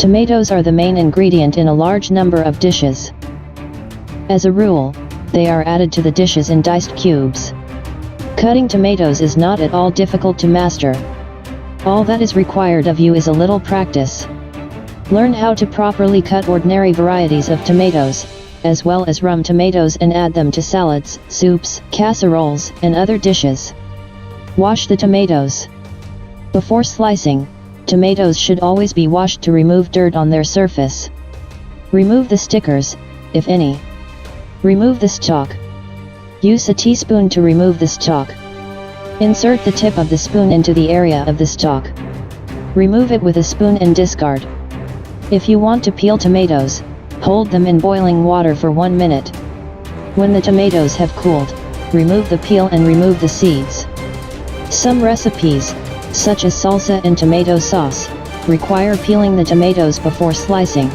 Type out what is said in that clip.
Tomatoes are the main ingredient in a large number of dishes. As a rule, they are added to the dishes in diced cubes. Cutting tomatoes is not at all difficult to master. All that is required of you is a little practice. Learn how to properly cut ordinary varieties of tomatoes, as well as rum tomatoes, and add them to salads, soups, casseroles, and other dishes. Wash the tomatoes. Before slicing, tomatoes should always be washed to remove dirt on their surface. Remove the stickers, if any. Remove the stalk. Use a teaspoon to remove the stalk. Insert the tip of the spoon into the area of the stalk. Remove it with a spoon and discard. If you want to peel tomatoes, hold them in boiling water for 1 minute. When the tomatoes have cooled, remove the peel and remove the seeds. Some recipes, such as salsa and tomato sauce, require peeling the tomatoes before slicing.